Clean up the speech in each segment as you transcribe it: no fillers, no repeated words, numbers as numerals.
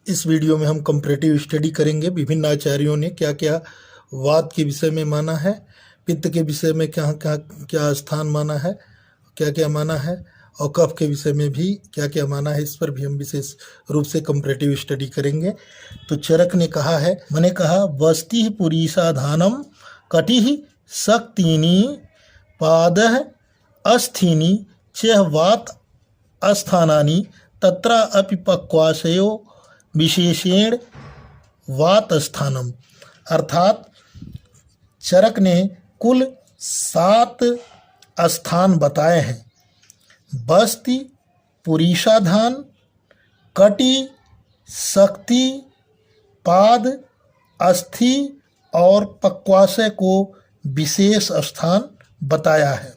इस वीडियो में हम कंपैरेटिव स्टडी करेंगे। विभिन्न आचार्यों ने क्या क्या वात के विषय में माना है, पित्त के विषय में क्या क्या क्या स्थान माना है, क्या क्या माना है, और कफ के विषय में भी क्या क्या माना है। इस पर भी हम विशेष रूप से कंपैरेटिव स्टडी करेंगे। तो चरक ने कहा है, मैंने कहा वस्ति पुरीषाधानम कटिः शक्तिनी पादः अस्थीनि च वात अस्थानानि तत्र अपि पक्वाशयो विशेषेण वात स्थानम। अर्थात चरक ने कुल 7 स्थान बताए हैं। बस्ति, पुरीषाधान, कटि, शक्ति, पाद, अस्थि और पक्वाशय को विशेष स्थान बताया है।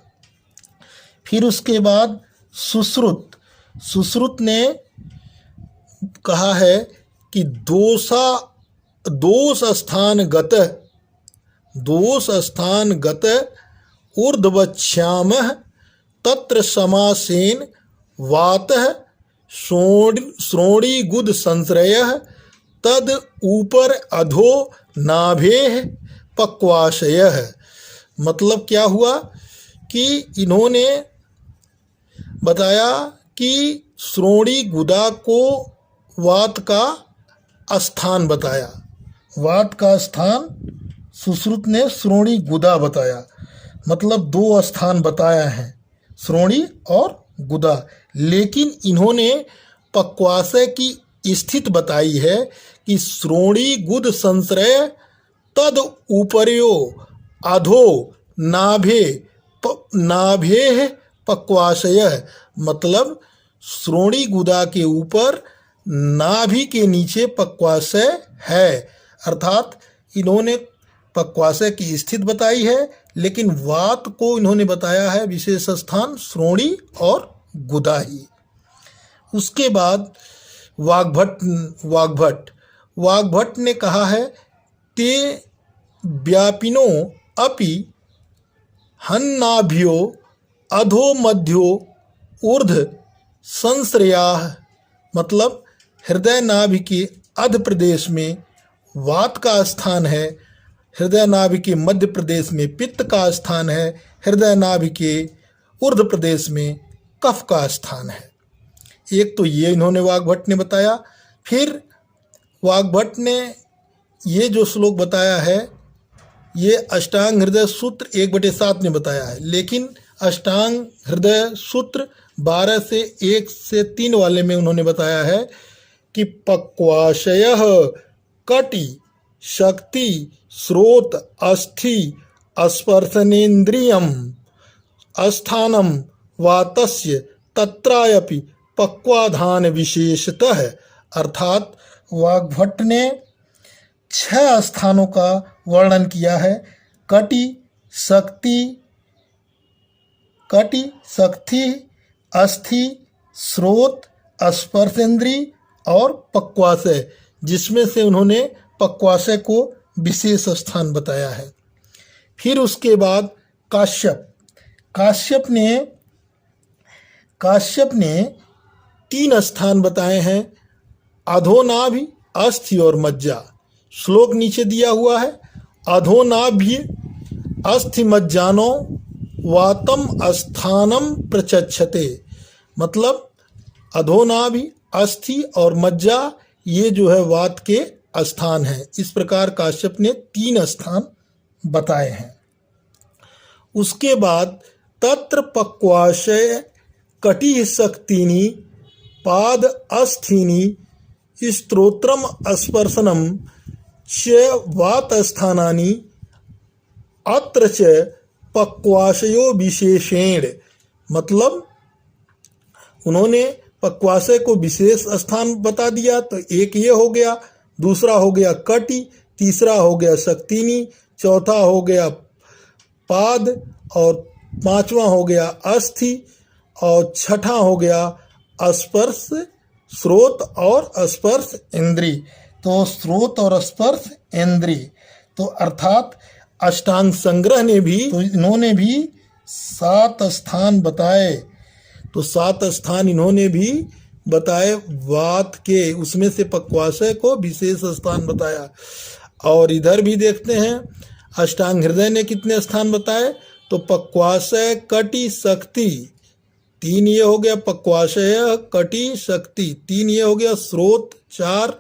फिर उसके बाद सुश्रुत ने कहा है कि दोष स्थान गत ऊर्ध्वश्यामः तत्र समासेन वातः श्रोणीगुद संश्रयः तद ऊपर अधो नाभेः पक्वाशयः। मतलब क्या हुआ कि इन्होंने बताया कि श्रोणी गुदा को वात का स्थान बताया। वात का स्थान सुश्रुत ने श्रोणी गुदा बताया, मतलब 2 स्थान बताया है, श्रोणी और गुदा। लेकिन इन्होंने पक्वाशय की स्थिति बताई है कि श्रोणी गुद संश्रय तद ऊपर्यो अधो नाभे पक्वाशय। मतलब श्रोणी गुदा के ऊपर नाभि के नीचे पक्वाशय है। अर्थात इन्होंने पक्वाशय की स्थिति बताई है, लेकिन वात को इन्होंने बताया है विशेष स्थान श्रोणी और गुदा ही। उसके बाद वाग्भट ने कहा है ते व्यापिनो अपि हन्नाभ्यो अधो मध्यो ऊर्ध संश्रयाः। मतलब हृदय नाभि के अध प्रदेश में वात का स्थान है, हृदय नाभि के मध्य प्रदेश में पित्त का स्थान है, हृदय नाभि के ऊर्ध्व प्रदेश में कफ का स्थान है। एक तो ये इन्होंने वाग्भट ने बताया। फिर वाग्भट ने ये जो श्लोक बताया है ये अष्टांग हृदय सूत्र 1/7 ने बताया है, लेकिन अष्टांग हृदय सूत्र 12 से 1 से 3 वाले में उन्होंने बताया है कि पक्वाशयः कटि शक्ति श्रोत अस्थि स्पर्शनेन्द्रियम स्थानम वातस्य तत्रायपि पक्वाधान विशेषतः। अर्थात वाग्भट ने 6 स्थानों का वर्णन किया है। कटि शक्ति अस्थि श्रोत स्पर्शेंद्री और पक्वाशय, जिसमें से उन्होंने पक्वाशय को विशेष स्थान बताया है। फिर उसके बाद काश्यप ने 3 स्थान बताए हैं, अधोनाभि, अस्थि और मज्जा। श्लोक नीचे दिया हुआ है, अधोनाभि अस्थि मज्जानो वातम स्थानम प्रचक्षते। मतलब अधोनाभि, अस्थि और मज्जा ये जो है वात के स्थान है। इस प्रकार काश्यप ने 3 स्थान बताए हैं। उसके बाद तत्र पक्वाशय कटिः शक्तिनी पाद अस्थीनि स्तोत्रम स्पर्शनम च वात स्थानानि अत्र च पक्वाशयो विशेषेण। मतलब उन्होंने पक्वाशय को विशेष स्थान बता दिया। तो एक ये हो गया, दूसरा हो गया कटि, तीसरा हो गया शक्तिनी, चौथा हो गया पाद और 5वां हो गया अस्थि और 6ठा हो गया स्पर्श श्रोत और स्पर्श इंद्री। तो श्रोत और स्पर्श इंद्री, तो अर्थात अष्टांग संग्रह ने भी, तो इन्होंने भी 7 स्थान बताए। तो 7 स्थान इन्होंने भी बताए वात के, उसमें से पक्वाशय को विशेष स्थान बताया। और इधर भी देखते हैं अष्टांग हृदय ने कितने स्थान बताए, तो पक्वाशय कटि शक्ति 3 ये हो गया, पक्वाशय कटि शक्ति 3 ये हो गया, स्रोत 4,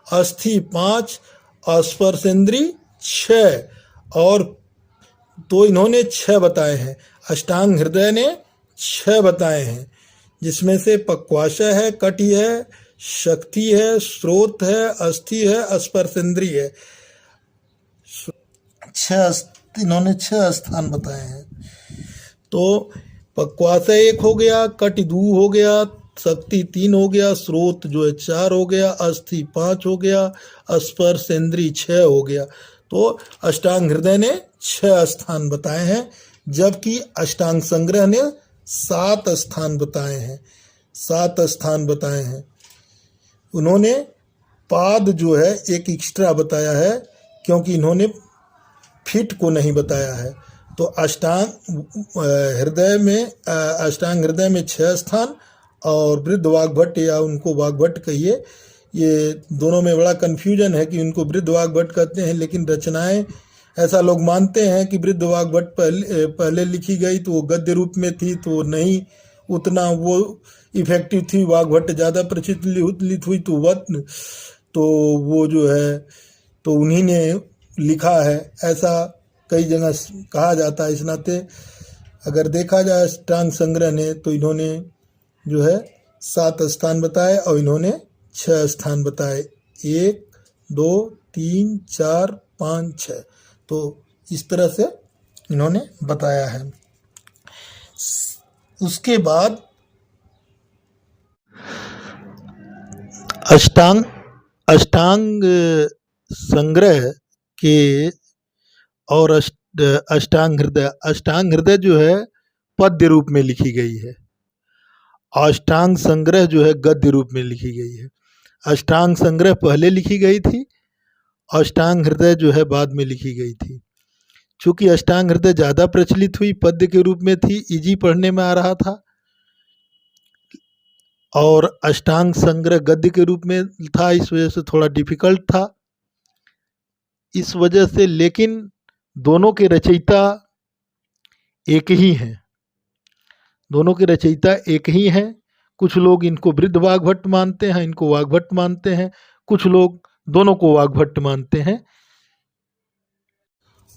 अस्थि 5, स्पर्शेंद्री 6, और तो इन्होंने 6 बताए हैं। अष्टांग हृदय ने 6 बताए हैं, जिसमें से पक्वाशय है, कटि है, शक्ति है, स्रोत है, अस्थि है, स्पर्शेंद्री है। इन्होंने 6 स्थान बताए हैं। तो पक्वाशय 1 हो गया, कटि 2 हो गया, शक्ति 3 हो गया, स्रोत जो है 4 हो गया, अस्थि 5 हो गया, स्पर्शेंद्री 6 हो गया। तो अष्टांग हृदय ने 6 स्थान बताए हैं, जबकि अष्टांग संग्रह ने 7 स्थान बताए हैं। 7 स्थान बताए हैं। उन्होंने पाद जो है एक एक्स्ट्रा बताया है, क्योंकि इन्होंने फिट को नहीं बताया है। तो अष्टांग हृदय में 6 स्थान, और वृद्ध वाग्भट या उनको वाग्भट कहिए, ये दोनों में बड़ा कन्फ्यूजन है कि उनको वृद्ध वाग्भट कहते हैं, लेकिन रचनाएं ऐसा लोग मानते हैं कि वृद्ध वाग्भट पहले लिखी गई तो वो गद्य रूप में थी, तो नहीं उतना वो इफेक्टिव थी। वाग्भट ज़्यादा प्रचलित हुई तो वो जो है तो उन्हीं ने लिखा है, ऐसा कई जगह कहा जाता है। इस नाते अगर देखा जाए अष्टांग संग्रह ने, तो इन्होंने जो है 7 स्थान बताए और इन्होंने 6 स्थान बताए, 1 2 3 4 5 6। तो इस तरह से इन्होंने बताया है। उसके बाद अष्टांग संग्रह के और अष्टांग हृदय जो है पद्य रूप में लिखी गई है। अष्टांग संग्रह जो है गद्य रूप में लिखी गई है। अष्टांग संग्रह पहले लिखी गई थी, अष्टांग हृदय जो है बाद में लिखी गई थी। चूँकि अष्टांग हृदय ज़्यादा प्रचलित हुई, पद्य के रूप में थी, इजी पढ़ने में आ रहा था, और अष्टांग संग्रह गद्य के रूप में था, इस वजह से थोड़ा डिफिकल्ट था। इस वजह से, लेकिन दोनों के रचयिता एक ही हैं। दोनों के रचयिता एक ही हैं। कुछ लोग इनको वृद्ध वाग्भट मानते हैं, इनको वाग्भट मानते हैं, कुछ लोग दोनों को वाग्भट मानते हैं।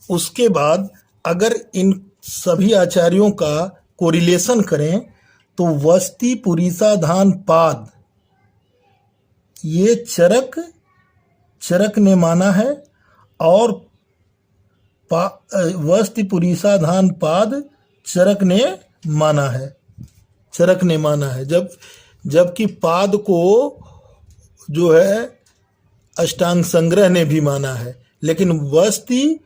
उसके बाद अगर इन सभी आचार्यों का कोरिलेशन करें, तो वस्ति पुरीसाधान पाद ये चरक ने माना है, और वस्ति पुरीसाधान पाद चरक ने माना है। जबकि पाद को जो है अष्टांग संग्रह ने भी माना है, लेकिन वस्ति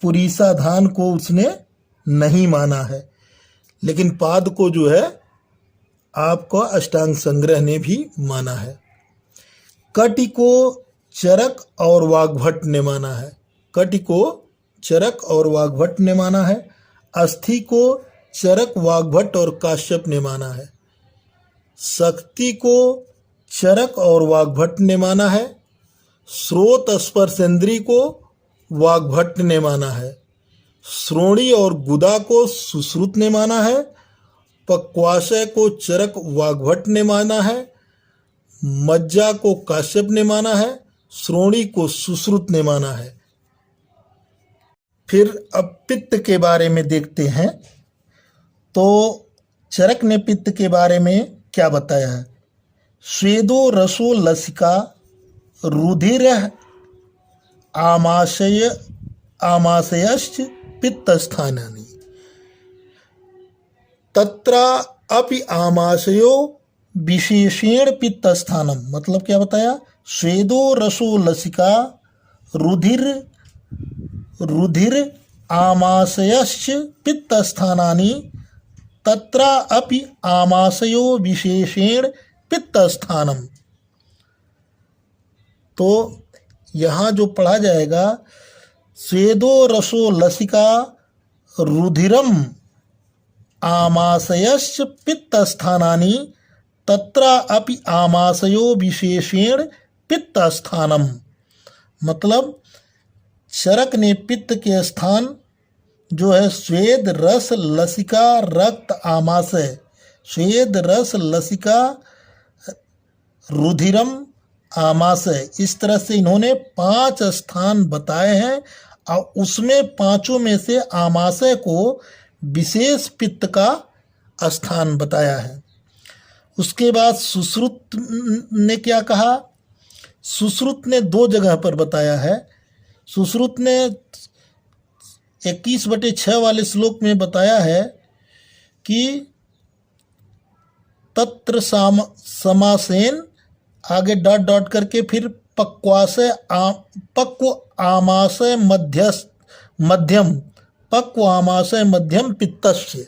पुरीसाधान को उसने नहीं माना है। लेकिन पाद को जो है आपको अष्टांग संग्रह ने भी माना है। कटि को चरक और वाग्भट ने माना है। कटि को चरक और वाग्भट ने माना है। अस्थि को चरक, वाग्भट और काश्यप ने माना है। शक्ति को चरक और वाग्भट ने माना है। स्रोत स्पर्शेंद्री को वाग्भट ने माना है। श्रोणी और गुदा को सुश्रुत ने माना है। पक्वाशय को चरक वाग्भट ने माना है। मज्जा को काश्यप ने माना है। श्रोणी को सुश्रुत ने माना है। फिर अब पित्त के बारे में देखते हैं। तो चरक ने पित्त के बारे में क्या बताया है? स्वेदो रसो लसिका रुधिर आमाशयश्च पित्तस्थानानि तत्र अपि आमाशयो विशेषेण पित्तस्थानम। मतलब क्या बताया? स्वेदो रसो लसिका रुधिर आमाशयश्च पित्तस्थानानि तत्र अपि आमाशयो विशेषेण पित्तस्थानम। तो यहाँ जो पढ़ा जाएगा, स्वेदो रसो लसिका रुधिरम आमाशयश्च पित्तस्थानानि तत्र अपि आमाशयो विशेषेण पित्त स्थानम, मतलब चरक ने पित्त के स्थान जो है स्वेद रस लसिका रक्त आमाशय, स्वेद रस लसिका रुधिरम आमाशय, इस तरह से इन्होंने 5 स्थान बताए हैं और उसमें 5 में से आमाशय को विशेष पित्त का स्थान बताया है। उसके बाद सुश्रुत ने क्या कहा? सुश्रुत ने 2 जगह पर बताया है। सुश्रुत ने 21/6 वाले श्लोक में बताया है कि तत्र समासेन, आगे डॉट डॉट करके फिर पक्व आमाशय मध्यम पक्व आमाशय मध्यम पित्तस्य,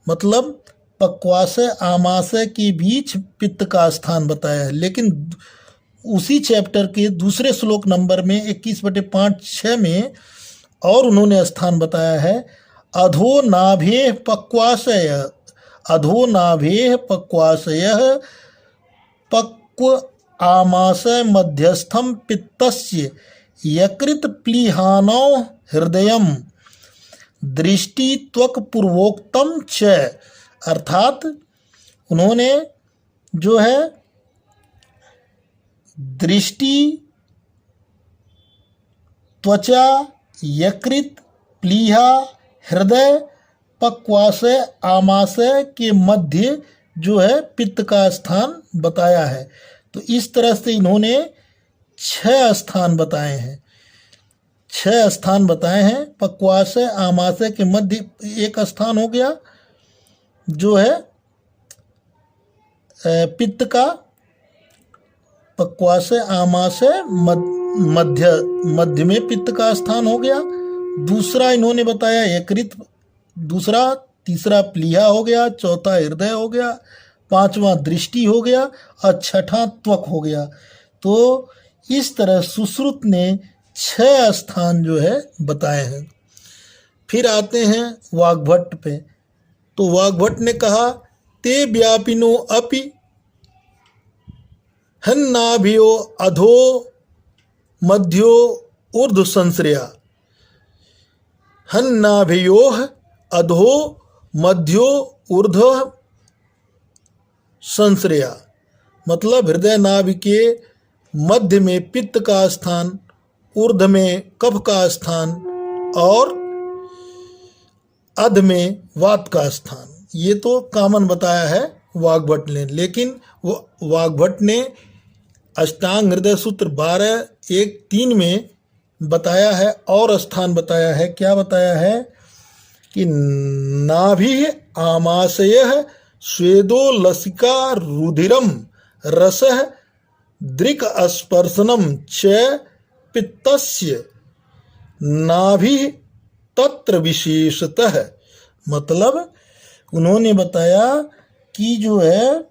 मतलब पक्वाशय आमाशय के बीच पित्त का स्थान बताया है। लेकिन उसी चैप्टर के दूसरे श्लोक नंबर में 21/5-6 में और उन्होंने स्थान बताया है अधो नाभेः पक्वाशय, अधो नाभेः पक्वाशय पक्व आमाशय मध्यस्थम पित्तस्य यकृत प्लीहानो हृदयम दृष्टि त्वक पूर्वोक्तम च, अर्थात उन्होंने जो है दृष्टि, त्वचा, यकृत, प्लीहा, हृदय, पक्वाशय आमाशय के मध्य जो है पित्त का स्थान बताया है। तो इस तरह से इन्होंने 6 स्थान बताए हैं, 6 स्थान बताए हैं। पक्वाशय आमाशय के मध्य एक स्थान हो गया जो है पित्त का, पक्वाशय आमाशय मध्य में पित्त का स्थान हो गया। दूसरा इन्होंने बताया यकृत, दूसरा, तीसरा प्लीहा हो गया, चौथा हृदय हो गया, 5वां दृष्टि हो गया और 6ठा त्वक हो गया। तो इस तरह सुश्रुत ने 6 स्थान जो है बताए हैं। फिर आते हैं वाग्भट्ट पे। तो वाग्भट्ट ने कहा ते व्यापिनो अपि हन्नाभियो अधो मध्यो ऊर्ध्व संश्रया, हन्नाभियोः अधो मध्यो ऊर्ध्व संश्रया, मतलब हृदय नाभि के मध्य में पित्त का स्थान, ऊर्ध्व में कफ का स्थान और अध में वात का स्थान। ये तो कॉमन बताया है वाग्भट्ट ने, लेकिन वो वाग्भट्ट ने अष्टांग हृदय सूत्र 12.1.3 में बताया है और स्थान बताया है। क्या बताया है कि नाभिः आमाशयः स्वेदो लसिका रुधिरम रसः दृक् स्पर्शनम च पित्तस्य नाभिः तत्र विशेषतः, मतलब उन्होंने बताया कि जो है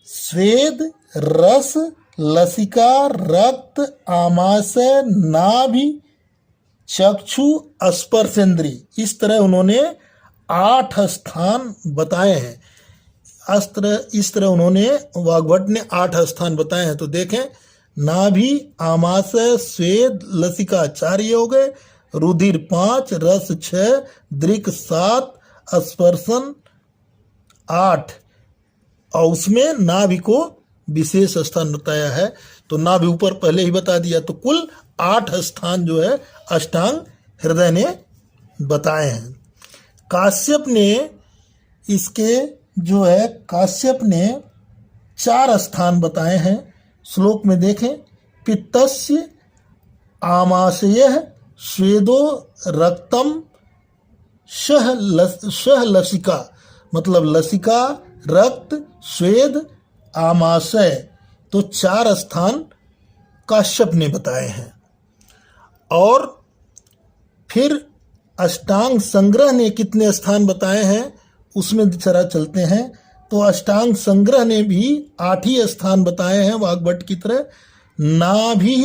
स्वेद, रस, लसिका, रक्त, आमाशय, नाभि, चक्षु, स्पर्शेंद्री, इस तरह उन्होंने 8 स्थान बताए हैं। इस तरह उन्होंने वाग्भट्ट ने 8 स्थान बताए हैं। तो देखें, नाभि, आमाशय, स्वेद, लसिका 4 ये हो गए, रुधिर 5, रस 6, दृक् 7, स्पर्शन 8 और उसमें नाभि को विशेष स्थान बताया है। तो नाभि ऊपर पहले ही बता दिया, तो कुल 8 स्थान जो है अष्टांग हृदय ने बताए हैं। काश्यप ने इसके जो है काश्यप ने 4 स्थान बताए हैं। श्लोक में देखें, पित्तस्य आमाशयः स्वेदो रक्तम शह लसिका, मतलब लसिका, रक्त, स्वेद, आमाशय। तो 4 स्थान काश्यप ने बताए हैं। और फिर अष्टांग संग्रह ने कितने स्थान बताए हैं उसमें जरा चलते हैं। तो अष्टांग संग्रह ने भी 8 ही स्थान बताए हैं वाग्भट्ट की तरह। नाभिः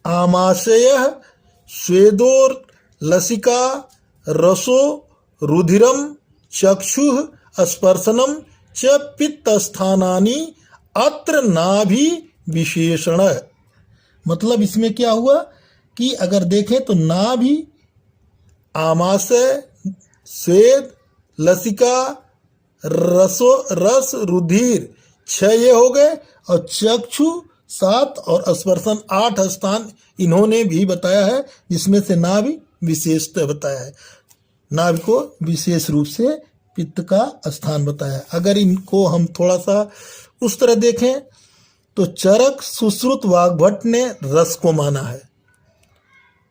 आमाशयः स्वेदोर लसिका रसो रुधिरम चक्षुः स्पर्शनम च पित्त स्थानानि अत्र नाभि विशेषण। मतलब इसमें क्या हुआ कि अगर देखें तो नाभि, आमाशय, स्वेद, लसिका, रस, रुधिर 6 ये हो गए, और चक्षु 7 और स्पर्शन 8 स्थान इन्होंने भी बताया है, जिसमें से नाभि विशेषतः बताया है। नाभि को विशेष रूप से पित्त का स्थान बताया है। अगर इनको हम थोड़ा सा उस तरह देखें तो चरक सुश्रुत वाग्भट ने रस को माना है।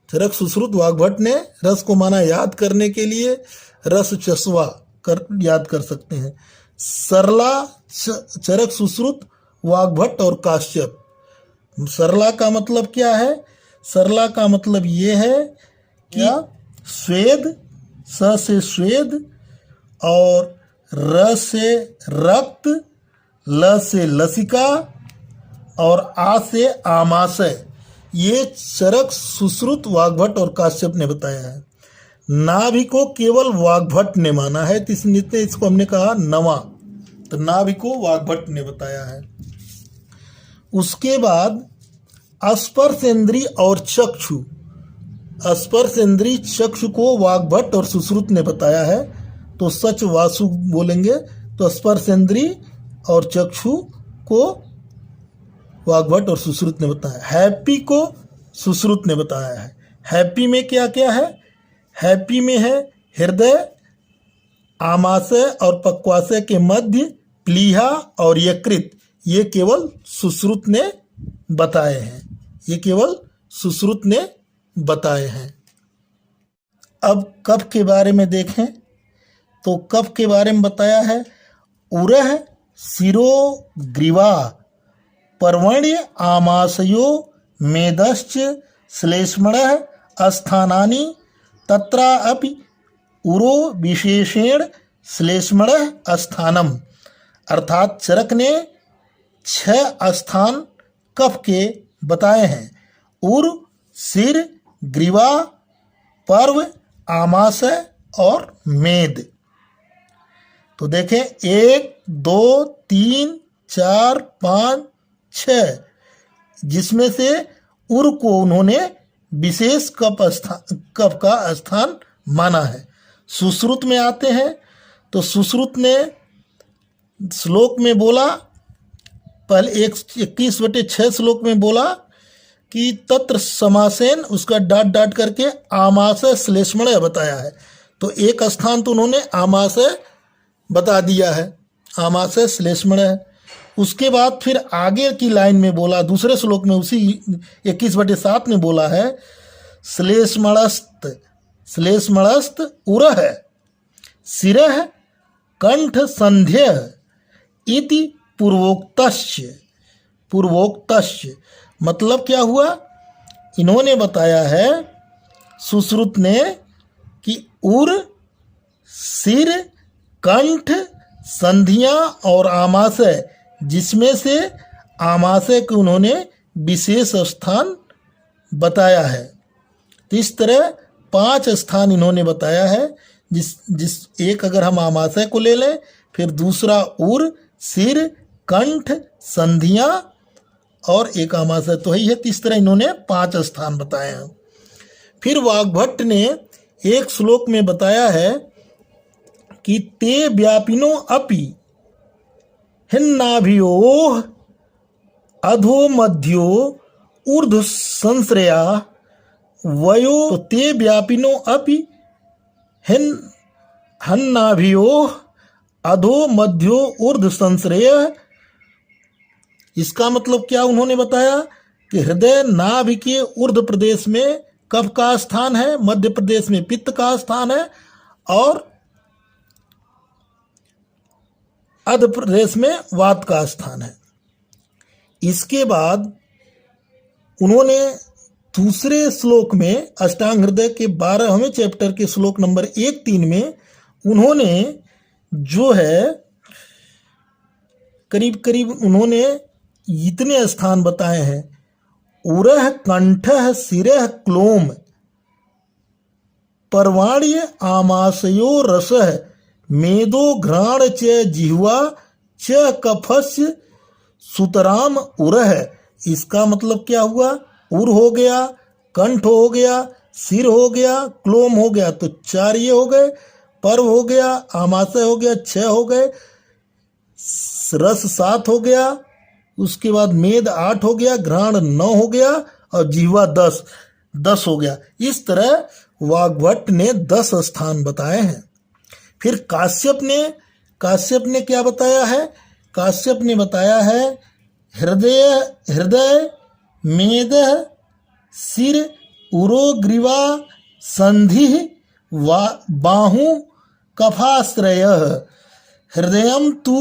चरक सुश्रुत वाग्भट ने रस को माना। याद करने के लिए रस चस्वा याद कर सकते हैं। सरला, चरक सुश्रुत, वाग्भट और काश्यप। सरला का मतलब क्या है? सरला का मतलब ये है कि स्वेद, स से स्वेद, और र से रक्त, ल से लसिका और आ से आमाशय। ये चरक सुश्रुत वाग्भट और काश्यप ने बताया है। नाभि को केवल वाग्भट ने माना है, तो इसलिए इसको हमने कहा नवा। तो नाभि को वाग्भट ने बताया है। उसके बाद स्पर्शेंद्री और चक्षु। स्पर्शेंद्री चक्षु को वाग्भट और सुश्रुत ने बताया है, तो सच वासु बोलेंगे। तो स्पर्शेंद्री और चक्षु को वाग्भट और सुश्रुत ने बताया। हैप्पी को सुश्रुत ने बताया है। हैप्पी में क्या क्या है? हैप्पी में है हृदय, आमाशय और पक्वाशय के मध्य, प्लीहा और यकृत। ये केवल सुश्रुत ने बताए हैं। ये केवल सुश्रुत ने बताए हैं। अब कफ के बारे में देखें तो कफ के बारे में बताया है। उरह शिरोग्रीवा पर्वण्य आमाशयो मेदश्च श्लेष्मणः स्थानानि तत्रा अपि उरो विशेषेण श्लेष्मणः स्थानम। अर्थात चरक ने 6 स्थान कफ के बताए हैं। उर, सिर, ग्रीवा, पर्व, आमाशय और मेद। तो देखें 1, 2, 3, 4, 5, 6, जिसमें से उर को उन्होंने विशेष कफ का स्थान माना है। सुश्रुत में आते हैं तो सुश्रुत ने श्लोक में बोला, पहले 21/6 श्लोक में बोला कि तत्र समासेन, उसका डाट डाट करके आमाशय श्लेष्मणः बताया है। तो एक स्थान तो उन्होंने आमाशय बता दिया है, आमाशय श्लेष्मणः। उसके बाद फिर आगे की लाइन में बोला, दूसरे श्लोक में उसी 21/7 में बोला है श्लेष्मणस्त उरः शिरः कंठ संध्य इति पूर्वोक्तस्य। मतलब क्या हुआ? इन्होंने बताया है सुश्रुत ने कि उर, सिर, कंठ, संधियां और आमाशय, जिसमें से आमाशय को उन्होंने विशेष स्थान बताया है। तो इस तरह 5 स्थान इन्होंने बताया है। जिस एक अगर हम आमाशय को ले लें, फिर दूसरा उर, सिर, कंठ, संधियां और एक आमाशय तो ही है। इस तरह इन्होंने 5 स्थान बताए हैं। फिर वाग्भट ने एक श्लोक में बताया है कि ते व्यापिनो अपि हिन्नाभियोः अधो मध्यो ऊर्ध्व संश्रया वयो। तो ते व्यापिनो अपि हन्नाभियोः अधो मध्यो ऊर्ध्व संश्रय। इसका मतलब क्या उन्होंने बताया कि हृदय नाभि के ऊर्ध्व प्रदेश में कफ का स्थान है, मध्य प्रदेश में पित्त का स्थान है और अध प्रदेश में वात का स्थान है। इसके बाद उन्होंने दूसरे श्लोक में अष्टांग हृदय के 12वें चैप्टर के श्लोक नंबर 1-3 में उन्होंने जो है करीब करीब उन्होंने इतने स्थान बताए हैं। उरह कंठः शिरः क्लोम पर्वाण्य आमाशयो रसः मेदो घ्राण च जिह्वा च कफस्य सुतराम उरह, इसका मतलब क्या हुआ? उर हो गया, कंठ हो गया, सिर हो गया, क्लोम हो गया, तो 4 ये हो गए। पर्व हो गया, आमाशय हो गया, 6 हो गए, रस 7 हो गया, उसके बाद मेद 8 हो गया, घ्राण 9 हो गया और जिह्वा 10 हो गया। इस तरह वाग्भट ने 10 स्थान बताए हैं। फिर काश्यप ने क्या बताया है? काश्यप ने बताया है हृदय मेद सिर उरो ग्रीवा संधि बाहु कफाश्रय हृदयम तु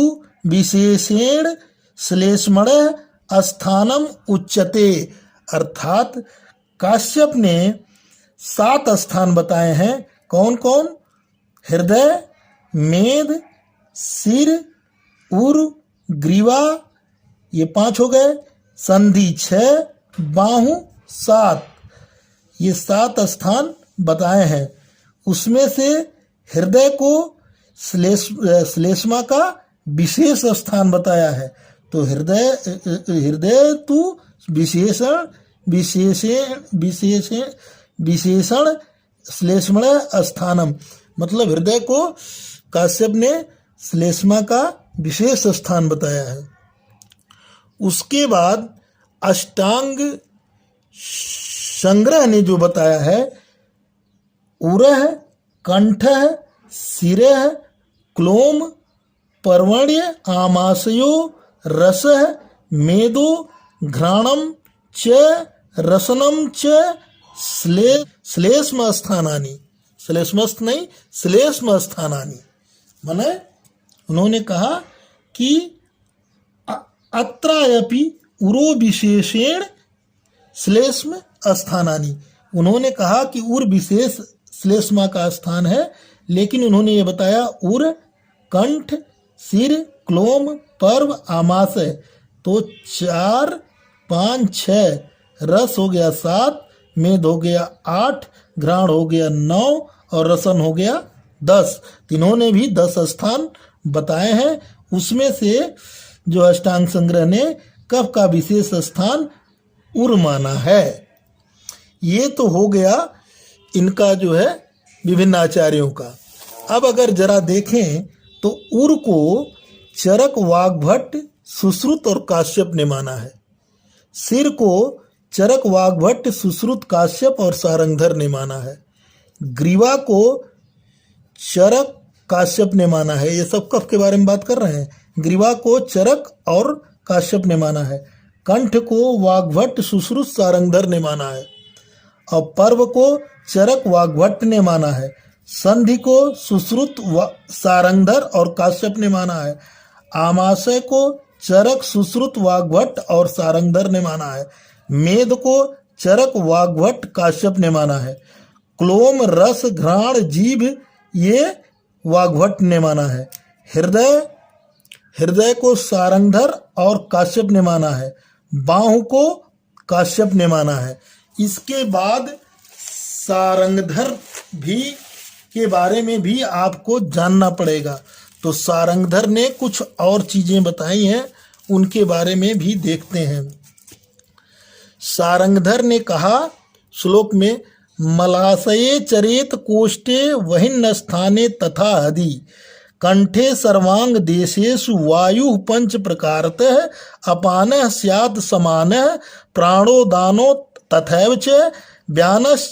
विशेषेण श्लेष्मण स्थानम उच्यते। अर्थात काश्यप ने 7 स्थान बताए हैं। कौन कौन? हृदय, मेद, सिर, उर, ग्रीवा, ये 5 हो गए, संधि 6, बाहु 7, ये 7 स्थान बताए हैं। उसमें से हृदय को श्लेष्मा का विशेष स्थान बताया है। तो हृदय तु विशेषण श्लेष्मण स्थानम, मतलब हृदय को काश्यप ने श्लेष्मा का विशेष स्थान बताया है। उसके बाद अष्टांग संग्रह ने जो बताया है, उरह, कंठः, शिरः, क्लोम, पर्वण्य, आमाशयो, रसः, मेदो, घ्राणम च रसनम च श्लेष्म स्थानानि, श्लेष्मस्थ नहीं, श्लेष्म स्थानानि, माने उन्होंने कहा कि अत्रायपि उरो विशेषेण श्लेष्म स्थानानि, उन्होंने कहा कि उर विशेष श्लेष्मा का स्थान है, लेकिन उन्होंने ये बताया उर, कंठ, सिर, क्लोम, पर्व, आमाशय, तो 4, 5, 6, रस हो गया 7, मेद हो गया 8, घ्राण हो गया 9 और रसन हो गया 10। इन्होंने भी 10 स्थान बताए हैं। उसमें से जो अष्टांग संग्रह ने कफ का विशेष स्थान उर माना है। ये तो हो गया इनका जो है विभिन्न आचार्यों का। अब अगर जरा देखें तो उर को चरक, वाग्भट, सुश्रुत और काश्यप ने माना है। सिर को चरक, वाग्भट, सुश्रुत, काश्यप और सारंगधर ने माना है। ग्रीवा को चरक, काश्यप ने माना है। ये सब कफ के बारे में बात कर रहे हैं। ग्रीवा को चरक और काश्यप ने माना है। कंठ को वाग्भट, सुश्रुत, सारंगधर ने माना है। और पर्व को चरक, वाग्भट ने माना है। संधि को सुश्रुत, सारंगधर और काश्यप ने माना है। आमाशय को चरक, सुश्रुत, वाग्भट और सारंगधर ने माना है। मेद को चरक, वाग्भट, काश्यप ने माना है। क्लोम, रस, घ्राण, जीभ ये वाग्भट ने माना है। हृदय को सारंगधर और काश्यप ने माना है। बाहु को काश्यप ने माना है। इसके बाद सारंगधर भी के बारे में भी आपको जानना पड़ेगा। तो सारंगधर ने कुछ और चीजें बताई हैं, उनके बारे में भी देखते हैं। सारंगधर ने कहा श्लोक में, मलाशये चरेत कोष्ठे वहिन्न स्थाने तथा हदि कंठे सर्वांग देशेषु वायु पंच प्रकारतः अपानः स्यात् समानः प्राणो दानो तथैव च व्यानश्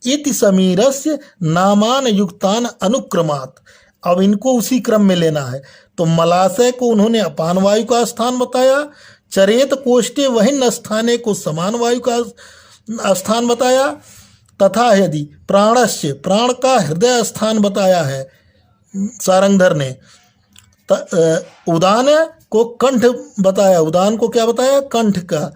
इति समीरस्य नामान युक्तान अनुक्रमात्। अब इनको उसी क्रम में लेना है। तो मलाशय को उन्होंने अपान वायु का स्थान बताया। चरेत कोष्ठे वहिन्न स्थाने को समान वायु का स्थान बताया। तथा यदि प्राणस्य, प्राण का हृदय स्थान बताया है सारंगधर ने। उदान को कंठ बताया। उदान को क्या बताया? कंठ का।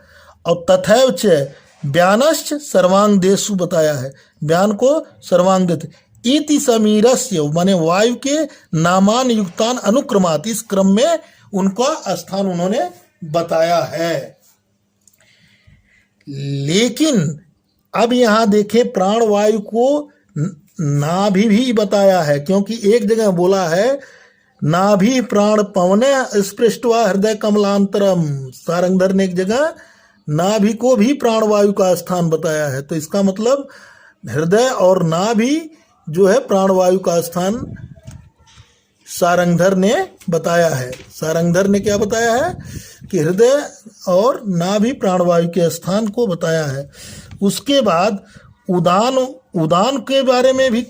और तथैव च व्यानश्च सर्वांग देशु बताया है। व्यान को सर्वांग देश। इति समीरस्य माने वायु के नामान युक्तान अनुक्रमात, इस क्रम में उनका स्थान उन्होंने बताया है। लेकिन अब यहां देखें, प्राण वायु को नाभि भी बताया है, क्योंकि एक जगह बोला है नाभि प्राण पवने स्पृष्टवा हृदय कमलांतरम। सारंगधर ने एक जगह नाभि को भी प्राणवायु का स्थान बताया है, तो इसका मतलब हृदय और नाभि जो है प्राणवायु का स्थान सारंगधर ने बताया है। सारंगधर ने क्या बताया है कि हृदय और नाभि प्राणवायु के स्थान को बताया है। उसके बाद उदान के बारे में भी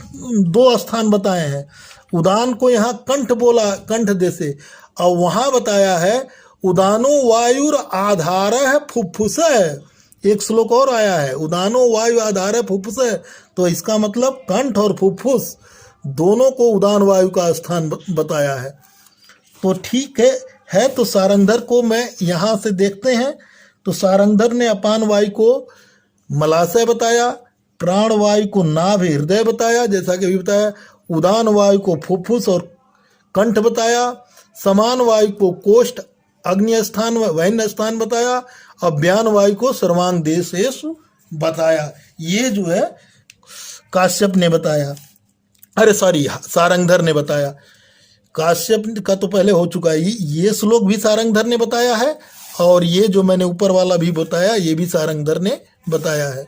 2 स्थान बताए हैं। उदान को यहाँ कंठ बोला, कंठ जैसे, और वहाँ बताया है उदानो वायुर आधार है फुफ्फुस है। एक श्लोक और आया है उदानो वायु आधार है फुफ्फुस है, तो इसका मतलब कंठ और फुफ्फुस दोनों को उदान वायु का स्थान बताया है। तो ठीक है तो सारंगधर को मैं यहाँ से देखते हैं, तो सारंगधर ने अपान वायु को मलाशय बताया, प्राण वायु को नाभि हृदय बताया जैसा कि अभी बताया, उदान वायु को फुफ्फुस और कंठ बताया, समान वायु को कोष्ठ अग्नि स्थान वैन स्थान बताया, और व्यान वायु को सर्वांग देशेश बताया। ये जो है काश्यप ने बताया, अरे सॉरी सारंगधर ने बताया। काश्यप का तो पहले हो चुका है, ये श्लोक भी सारंगधर ने बताया है, और ये जो मैंने ऊपर वाला भी बताया ये भी सारंगधर ने बताया है।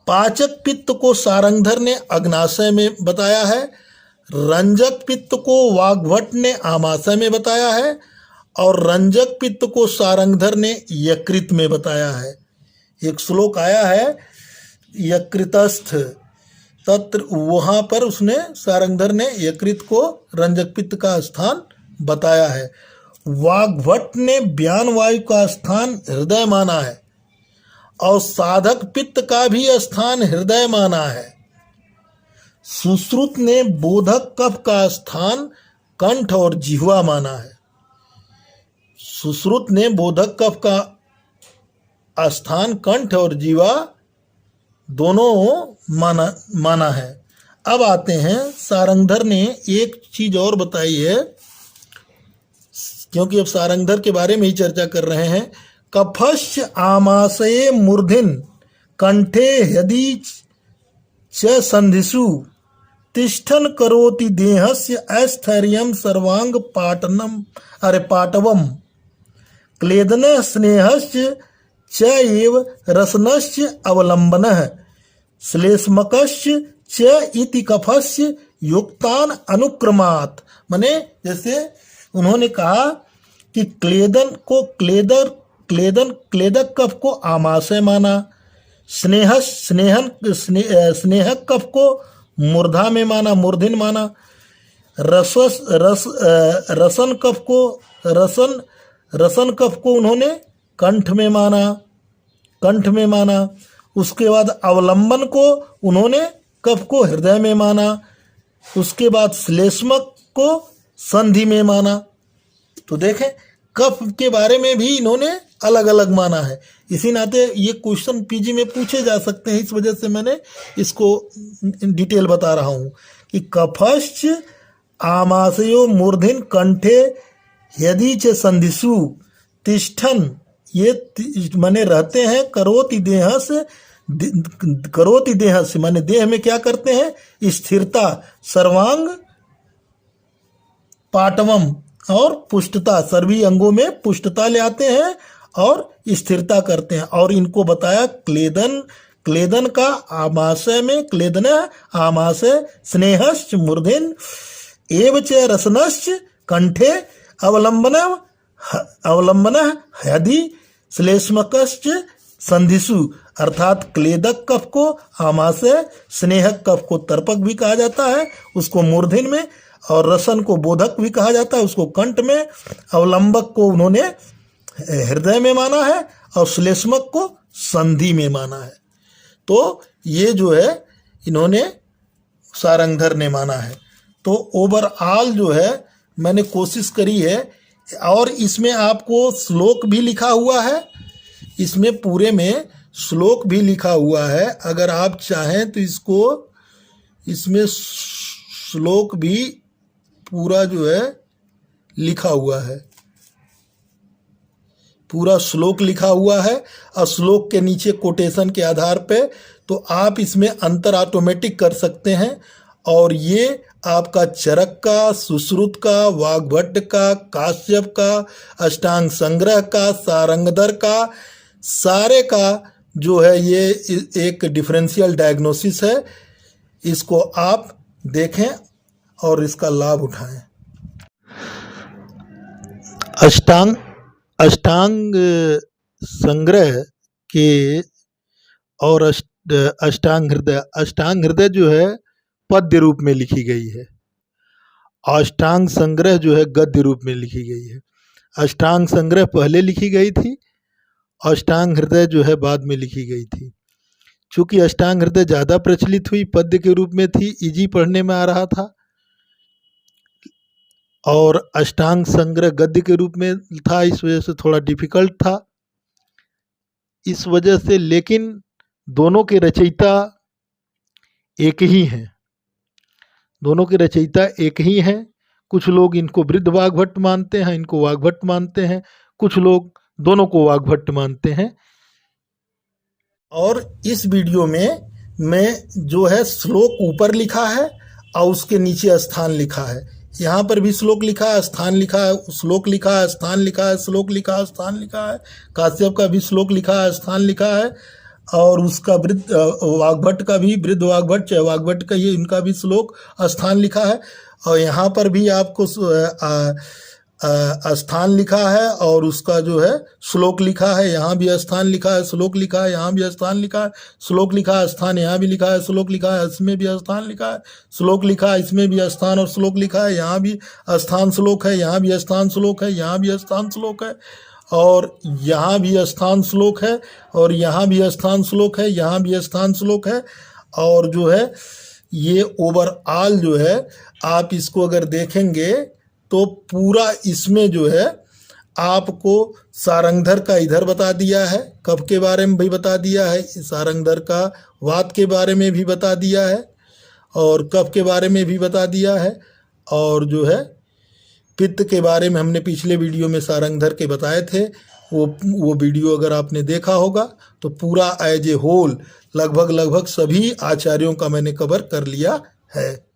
पाचक पित्त को सारंगधर ने अग्नाशय में बताया है, रंजक पित्त को वाग्भट ने आमाशय में बताया है, और रंजक पित्त को सारंगधर ने यकृत में बताया है। एक श्लोक आया है यकृतस्थ तत्र, वहाँ पर उसने सारंगधर ने यकृत को रंजक पित्त का स्थान बताया है। वाग्भट ने व्यान वायु का स्थान हृदय माना है, और साधक पित्त का भी स्थान हृदय माना है। सुश्रुत ने बोधक कफ का स्थान कंठ और जिह्वा माना है। सुश्रुत ने बोधक कफ का स्थान कंठ और जिह्वा दोनों माना है। अब आते हैं सारंगधर ने एक चीज और बताई है, क्योंकि अब सारंगधर के बारे में ही चर्चा कर रहे हैं। कफश्च आमाशये मूर्धिन कंठे यदि च संधिषु तिष्ठन करोति देहस्य ऐस्थैर्यं सर्वांग पाटवम क्लेदन स्नेहश्च च एव रसनश्च अवलंबनः श्लेष्मकश्च च इति कफस्य युक्तान अनुक्रमात्। माने जैसे उन्होंने कहा कि क्लेदक कफ को आमाशय माना, स्नेहक कफ को मूर्धा में माना, मूर्धिन माना, रसन कफ को उन्होंने कंठ में माना। उसके बाद अवलंबन को उन्होंने कफ को हृदय में माना। उसके बाद श्लेष्मक को संधि में माना। तो देखें कफ के बारे में भी इन्होंने अलग अलग माना है। इसी नाते ये क्वेश्चन पीजी में पूछे जा सकते हैं, इस वजह से मैंने इसको डिटेल बता रहा हूँ कि कफश्च आमाशयो मूर्धिन कंठे यदि च संधिषु तिष्ठन, ये माने रहते हैं, करोति देह से माने देह में क्या करते हैं, स्थिरता, सर्वांग पाटवम और पुष्टता, सर्वी अंगों में पुष्टता ले आते हैं और स्थिरता करते हैं। और इनको बताया क्लेदन का आमाशय में, क्लेदन आमाशय, स्नेहश्च मूर्धिन एवच रसनश्च कंठे अवलंबन हृदि श्लेष्मकश्च संधिषु, अर्थात क्लेदक कफ को आमाशय, स्नेहक कफ को तर्पक भी कहा जाता है उसको मूर्धिन में, और रसन को बोधक भी कहा जाता है उसको कंठ में, अवलंबक को उन्होंने हृदय में माना है और श्लेष्मक को संधि में माना है। तो ये जो है इन्होंने सारंगधर ने माना है। तो ओवरऑल जो है मैंने कोशिश करी है, और इसमें आपको श्लोक भी लिखा हुआ है, इसमें पूरे में श्लोक भी लिखा हुआ है। अगर आप चाहें तो इसमें श्लोक भी पूरा जो है लिखा हुआ है, पूरा श्लोक लिखा हुआ है, और श्लोक के नीचे कोटेशन के आधार पे तो आप इसमें अंतर ऑटोमेटिक कर सकते हैं। और ये आपका चरक का, सुश्रुत का, वाग्भट का, काश्यप का, अष्टांग संग्रह का, सारंगधर का, सारे का जो है ये एक डिफरेंशियल डायग्नोसिस है। इसको आप देखें और इसका लाभ उठाएं। अष्टांग अष्टांग संग्रह के और अष्टांग हृदय जो है पद्य रूप में लिखी गई है। अष्टांग संग्रह जो है गद्य रूप में लिखी गई है। अष्टांग संग्रह पहले लिखी गई थी, अष्टांग हृदय जो है बाद में लिखी गई थी। चूंकि अष्टांग हृदय ज़्यादा प्रचलित हुई, पद्य के रूप में थी, इजी पढ़ने में आ रहा था, और अष्टांग संग्रह गद्य के रूप में था, इस वजह से थोड़ा डिफिकल्ट था। इस वजह से, लेकिन दोनों के रचयिता एक ही हैं, दोनों के रचयिता एक ही हैं। कुछ लोग इनको वृद्ध वाग्भट मानते हैं, इनको वाग्भट मानते हैं, कुछ लोग दोनों को वाग्भट मानते हैं। और इस वीडियो में मैं जो है श्लोक ऊपर लिखा है और उसके नीचे स्थान लिखा है। यहाँ पर भी श्लोक लिखा है, स्थान लिखा है, श्लोक लिखा है, स्थान लिखा है, श्लोक लिखा है, स्थान लिखा है। काश्यप का भी श्लोक लिखा है, स्थान लिखा है, और उसका वृद्ध वाग्भट का भी, वृद्ध वाग्भट चाहे वाग्भट का ये, इनका भी श्लोक स्थान लिखा है। और यहाँ पर भी आपको स्थान लिखा है और उसका जो है श्लोक लिखा है। यहाँ भी स्थान लिखा है, श्लोक लिखा है, यहाँ भी स्थान लिखा है, श्लोक लिखा है, स्थान यहाँ भी लिखा है, श्लोक लिखा है, इसमें भी स्थान लिखा है, श्लोक लिखा है, इसमें भी स्थान और श्लोक लिखा है, यहाँ भी स्थान श्लोक है, यहाँ भी स्थान श्लोक है, यहाँ भी स्थान श्लोक है, और यहाँ भी स्थान श्लोक है, और यहाँ भी स्थान श्लोक है, यहाँ भी स्थान श्लोक है। और जो है ये ओवरऑल जो है आप इसको अगर देखेंगे तो पूरा इसमें जो है आपको सारंगधर का इधर बता दिया है, कफ के बारे में भी बता दिया है, सारंगधर का वात के बारे में भी बता दिया है, और कफ के बारे में भी बता दिया है, और जो है पित्त के बारे में हमने पिछले वीडियो में सारंगधर के बताए थे। वो वीडियो अगर आपने देखा होगा तो पूरा एज ए होल लगभग सभी आचार्यों का मैंने कवर कर लिया है।